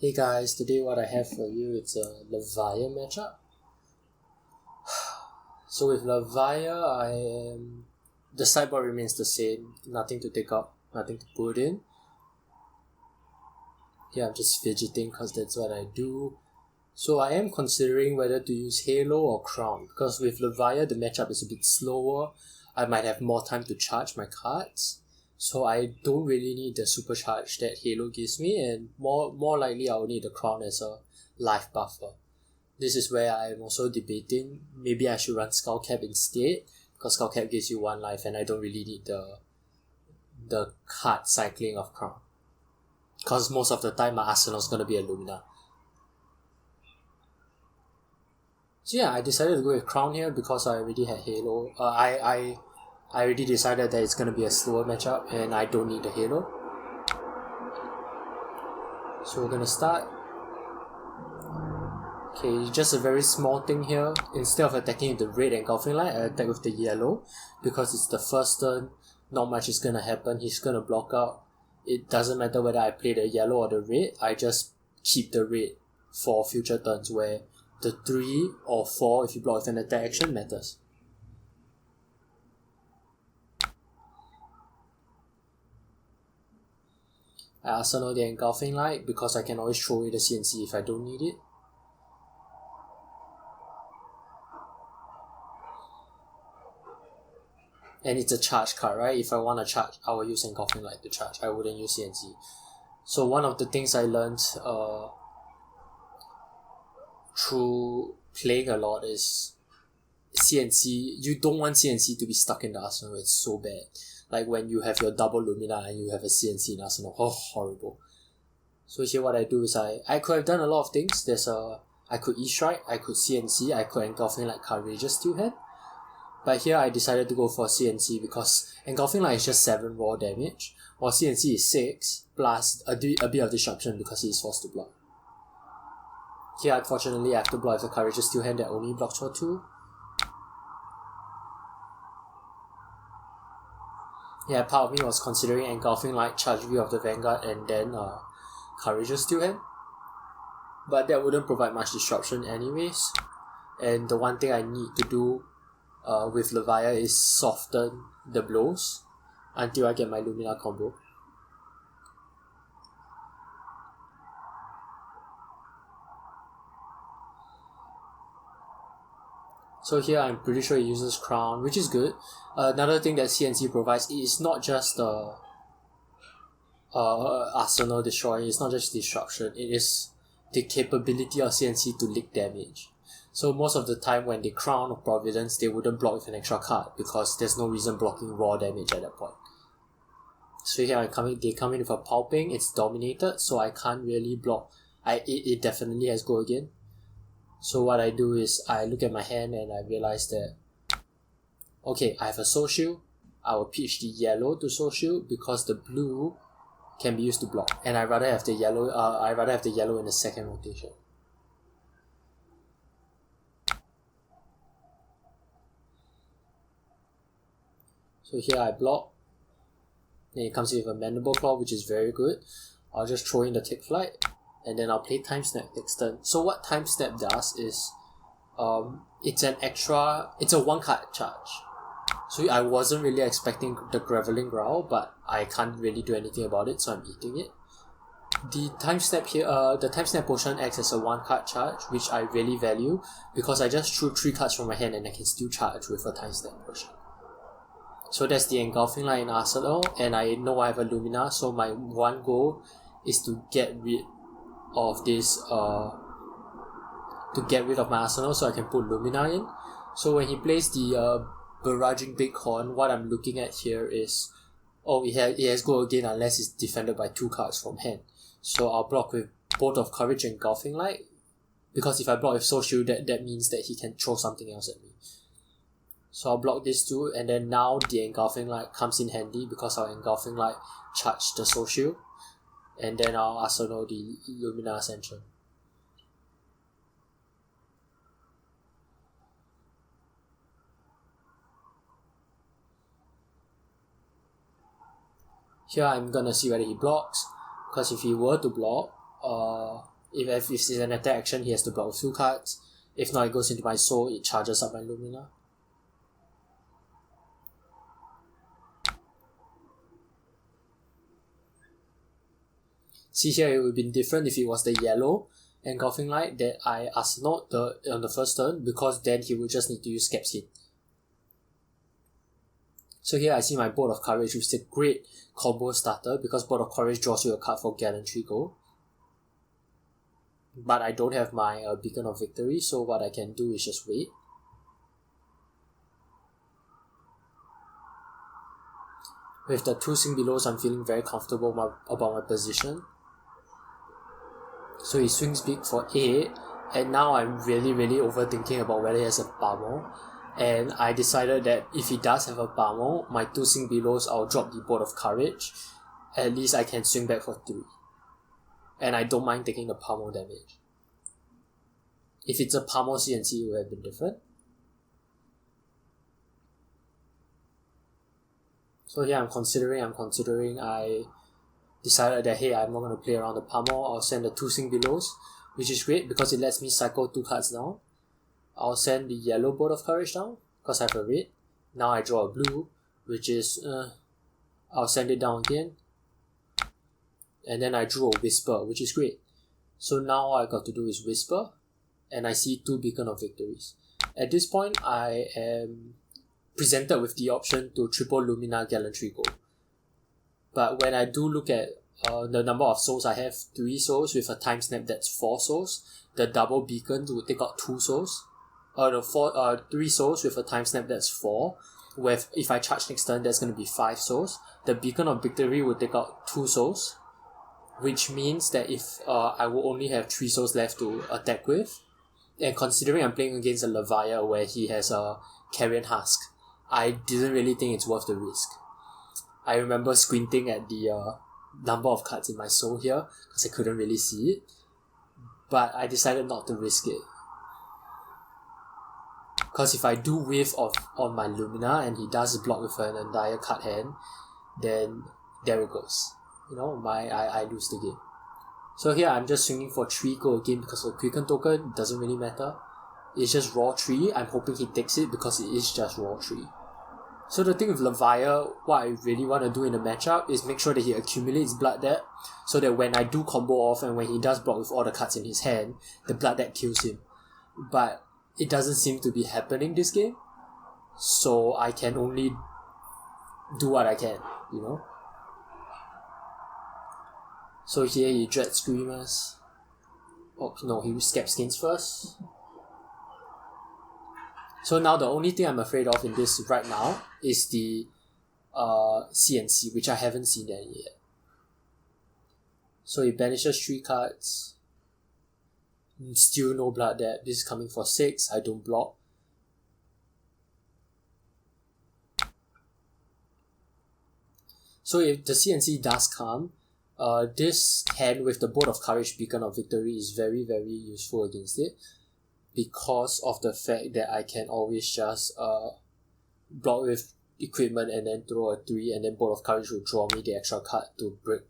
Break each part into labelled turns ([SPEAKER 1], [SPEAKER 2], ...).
[SPEAKER 1] Hey guys, today what I have for you is a Levia matchup. So with Levia, the sideboard remains the same, nothing to take up, nothing to put in. Here I'm just fidgeting because that's what I do. So I am considering whether to use Halo or Crown, because with Levia the matchup is a bit slower. I might have more time to charge my cards. So I don't really need the supercharge that Halo gives me, and more likely I'll need the Crown as a life buffer. This is where I'm also debating maybe I should run Skullcap instead, because Skullcap gives you 1 life and I don't really need the card cycling of Crown. Because most of the time my arsenal is going to be a Lumina. So yeah, I decided to go with Crown here because I already had Halo. I already decided that it's going to be a slower matchup and I don't need the Halo. So we're going to start. Okay, just a very small thing here. Instead of attacking with the red engulfing light, I attack with the yellow. Because it's the first turn, not much is going to happen. He's going to block out. It doesn't matter whether I play the yellow or the red. I just keep the red for future turns where the 3 or 4, if you block with an attack action, matters. I arsenal the engulfing light because I can always throw away the CNC if I don't need it. And it's a charge card, right? If I want to charge, I will use engulfing light to charge. I wouldn't use CNC. So one of the things I learned through playing a lot is CNC. You don't want CNC to be stuck in the arsenal. It's so bad. Like when you have your double Lumina and you have a CNC in arsenal. Oh, horrible. So here what I do is I could have done a lot of things. I could E-Strike, I could CNC, I could engulfing light Courageous Steelhead. But here I decided to go for CNC because engulfing light is just 7 raw damage, while CNC is 6 plus a bit of disruption because he is forced to block. Here unfortunately I have to block with the Courageous Steelhead that only blocks for 2. Yeah, part of me was considering engulfing light, charge view of the Vanguard, and then Courageous Steelhead. But that wouldn't provide much disruption anyways. And the one thing I need to do with Levia is soften the blows until I get my Lumina combo. So here I'm pretty sure it uses Crown, which is good. Another thing that CNC provides is not just arsenal destroying, it's not just disruption, it is the capability of CNC to leak damage. So most of the time when they Crown of Providence, they wouldn't block with an extra card because there's no reason blocking raw damage at that point. So here they come in with a Pulping, it's dominated, so I can't really block. It definitely has go again. So what I do is I look at my hand and I realize that, okay, I have a Soul Shield. I will pitch the yellow to Soul Shield because the blue can be used to block, and I'd rather have the yellow. In the second rotation. So here I block. Then it comes with a Mandible Claw, which is very good. I'll just throw in the Take Flight, and then I'll play Time Snap next turn. So what Time Snap does is, it's a 1 card charge. So I wasn't really expecting the Graveling Growl, but I can't really do anything about it, so I'm eating it. The Time Snap here, the Time Snap potion acts as a 1 card charge, which I really value because I just threw 3 cards from my hand and I can still charge with a Time Snap potion. So that's the engulfing light in arsenal, and I know I have a Lumina, so my one goal is to get rid of this, to get rid of my arsenal so I can put Lumina in. So when he plays the Barraging Bighorn, what I'm looking at here is, it has go again unless it's defended by 2 cards from hand. So I'll block with Bolt of Courage and Engulfing Light, because if I block with Soul Shield, that means that he can throw something else at me. So I'll block this too, and then now the Engulfing Light comes in handy because our Engulfing Light charged the Soul Shield, and then I'll arsenal the Lumina Ascension. Here I'm gonna see whether he blocks, because if he were to block, if it's an attack action, he has to block with 2 cards. If not, it goes into my soul, it charges up my Lumina. See here, it would have been different if it was the yellow Engulfing Light that I Arsenal on the first turn, because then he would just need to use Capskin. So here I see my Bolt of Courage, which is a great combo starter because Bolt of Courage draws you a card for Gallantry Gold. But I don't have my Beacon of Victory, so what I can do is just wait. With the 2 Sing Belows, I'm feeling very comfortable about my position. So he swings big for 8, and now I'm really overthinking about whether he has a Pummel. And I decided that if he does have a Pummel, my 2 Sing Belows, I'll drop the Bolt of Courage. At least I can swing back for 3. And I don't mind taking the Pummel damage. If it's a Pummel CNC, it would have been different. So here I'm considering, I decided that hey, I'm not going to play around the Pummel, I'll send the 2 Sing Belows, which is great because it lets me cycle 2 cards down. I'll send the yellow Bolt of Courage down, because I have a red. Now I draw a blue, which is, I'll send it down again. And then I drew a Whisper, which is great. So now all I got to do is Whisper, and I see 2 Beacon of Victories. At this point, I am presented with the option to triple Lumina Gallantry Gold. But when I do look at the number of souls, I have 3 souls with a time snap that's 4 souls. The double beacon would take out 2 souls. 3 souls with a time snap that's 4. With if I charge next turn, that's going to be 5 souls. The Beacon of Victory would take out 2 souls, which means that if I will only have 3 souls left to attack with, and considering I'm playing against a Levia where he has a Carrion Husk, I didn't really think it's worth the risk. I remember squinting at the number of cards in my soul here because I couldn't really see it, but I decided not to risk it. Because if I do whiff on my Lumina and he does block with an entire card hand, then there it goes. I lose the game. So here I'm just swinging for 3 gold again because of Quicken token, doesn't really matter. It's just raw 3, I'm hoping he takes it because it is just raw 3. So the thing with Levia, what I really want to do in the matchup is make sure that he accumulates Blood Debt, so that when I do combo off and when he does block with all the cards in his hand, the Blood Debt kills him. But it doesn't seem to be happening this game, so I can only do what I can, So here he Dread Screamers. Oh no, he used Skins first. So now the only thing I'm afraid of in this right now is the CNC, which I haven't seen any yet. So he banishes 3 cards. Still no Blood Debt. This is coming for 6. I don't block. So if the CNC does come, this hand with the Bolt of Courage Beacon of Victory is very useful against it, because of the fact that I can always just block with equipment and then throw a 3, and then Bolt of Courage will draw me the extra card to break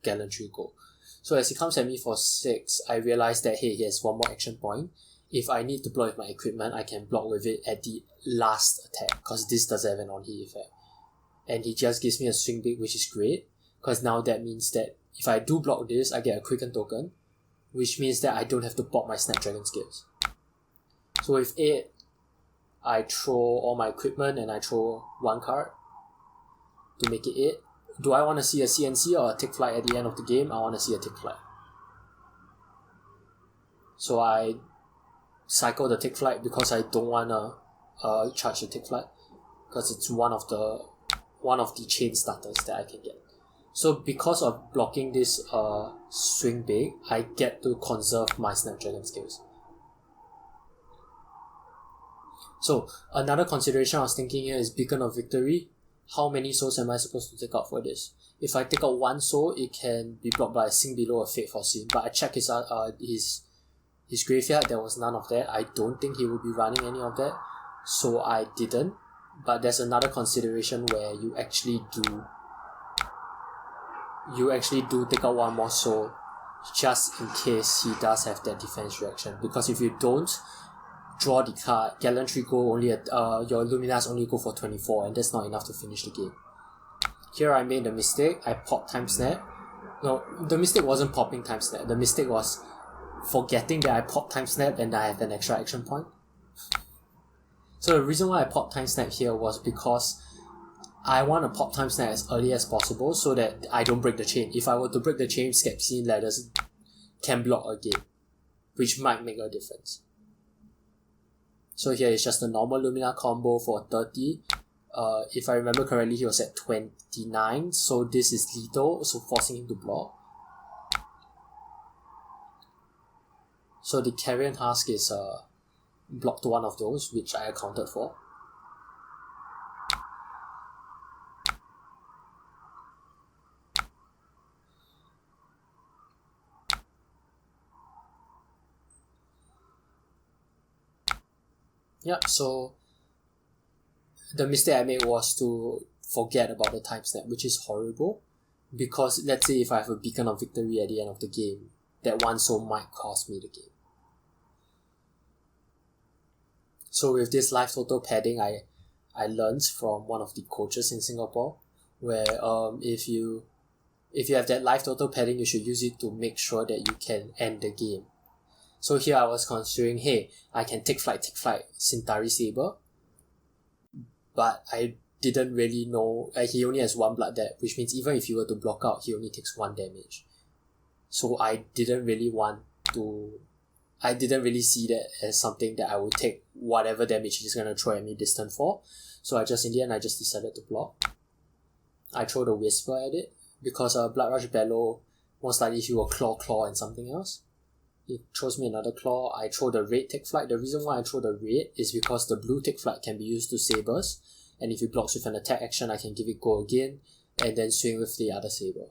[SPEAKER 1] Gallantry Gold. So as he comes at me for 6, I realize that hey, he has 1 more action point. If I need to block with my equipment, I can block with it at the last attack, because this doesn't have an on-hit effect. And he just gives me a swing big, which is great, because now that means that if I do block this, I get a Quicken token, which means that I don't have to pop my Snapdragon skills. So with 8, I throw all my equipment and I throw 1 card to make it 8. Do I want to see a CNC or a Take Flight at the end of the game? I want to see a Take Flight. So I cycle the Take Flight because I don't want to charge the Take Flight, because it's one of the chain starters that I can get. So because of blocking this swing big, I get to conserve my Snapdragon skills. So another consideration I was thinking here is Beacon of Victory. How many souls am I supposed to take out for this? If I take out 1 soul, it can be blocked by a Sing Below or Fate Foreseen. But I checked his graveyard, there was none of that. I don't think he will be running any of that, so I didn't. But there's another consideration where you actually do take out 1 more soul just in case he does have that defense reaction. Because if you don't draw the card, Gallantry go only at your Luminas only go for 24, and that's not enough to finish the game. Here I made a mistake. I popped Time Snap. No, the mistake wasn't popping Time Snap. The mistake was forgetting that I popped Time Snap and I have an extra action point. So the reason why I popped Time Snap here was because I want to pop Time Snap as early as possible so that I don't break the chain. If I were to break the chain, Skepsine Ladders can block a game, which might make a difference. So here is just a normal Lumina combo for 30. If I remember correctly, he was at 29, so this is lethal, so forcing him to block. So the Carrion Husk is blocked one of those, which I accounted for. Yeah, so the mistake I made was to forget about the Time Snap, which is horrible. Because let's say if I have a Beacon of Victory at the end of the game, that one soul might cost me the game. So with this life total padding, I learned from one of the coaches in Singapore, where if you have that life total padding, you should use it to make sure that you can end the game. So here I was considering, hey, I can take flight, Centauri Saber, but I didn't really know, he only has 1 blood depth, which means even if he were to block out, he only takes 1 damage. So I didn't really see that as something that I would take whatever damage he's going to throw at me distant for. So in the end, I just decided to block. I throw the Whisper at it, because Blood Rush Bellow, most likely he will claw and something else. He throws me another claw. I throw the red Take Flight. The reason why I throw the red is because the blue Take Flight can be used to sabers, and if he blocks with an attack action, I can give it go again, and then swing with the other saber.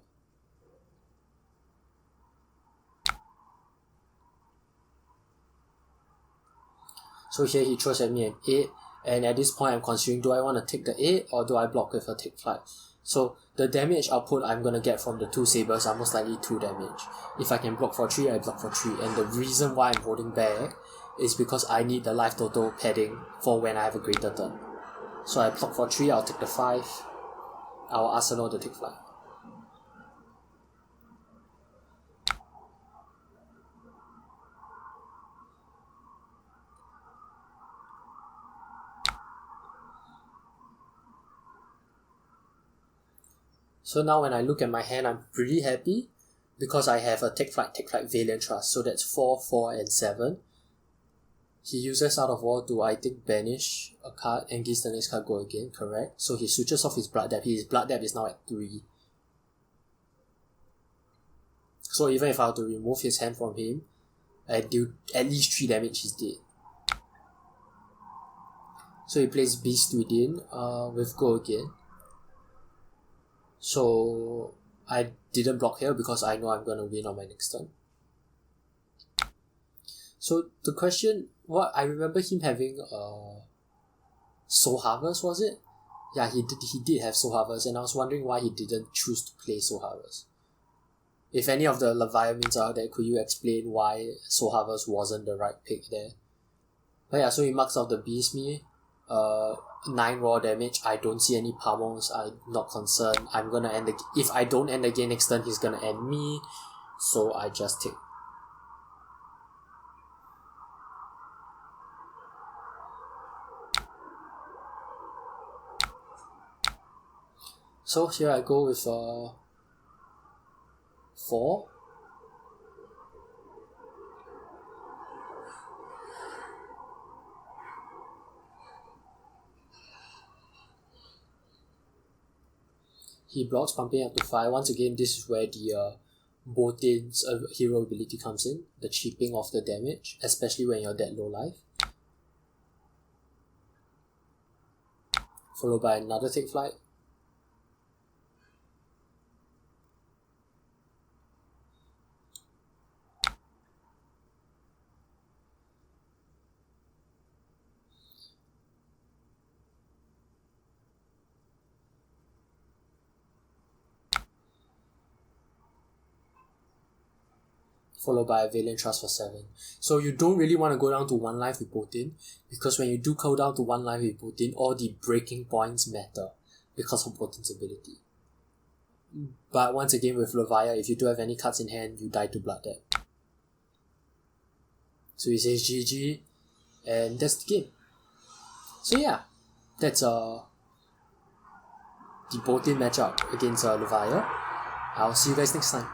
[SPEAKER 1] So here he throws at me an 8, and at this point I'm considering, do I want to take the 8 or do I block with a Take Flight? So the damage output I'm going to get from the 2 sabers are most likely 2 damage. If I can block for 3, I block for 3, and the reason why I'm holding back is because I need the life total padding for when I have a greater turn. So I block for 3, I'll take the 5, I'll arsenal the Take Flight. So now when I look at my hand, I'm pretty happy because I have a Take Flight, Valiant Trust. So that's 4, 4, and 7. He uses Out of War to, I think, banish a card and gives the next card go again, correct? So he switches off his Blood Depth. His Blood Depth is now at 3. So even if I were to remove his hand from him, I do at least 3 damage, he's dead. So he plays Beast Within with go again. So I didn't block here because I know I'm going to win on my next turn. So the question, what I remember him having Soul Harvest, was it? Yeah, he did have Soul Harvest, and I was wondering why he didn't choose to play Soul Harvest. If any of the Leviathans out there, could you explain why Soul Harvest wasn't the right pick there? But yeah, so he marks out the Beast me. 9 raw damage. I don't see any pummels. I'm not concerned. I'm gonna end if I don't end again next turn, he's gonna end me. So I just take. So here I go with 4. He blocks, pumping up to 5. Once again, this is where the Boltyn's hero ability comes in, the chipping of the damage, especially when you're that low life. Followed by another Take Flight. followed by a Valiant Trust for 7. So you don't really want to go down to 1 life with Bolteen, because when you do go down to 1 life with Bolteen, all the breaking points matter because of Bolteen's ability. But once again with Levia, if you do have any cards in hand, you die to Blood Debt. So he says GG, and that's the game. So yeah, that's the Bolteen matchup against Levia. I'll see you guys next time.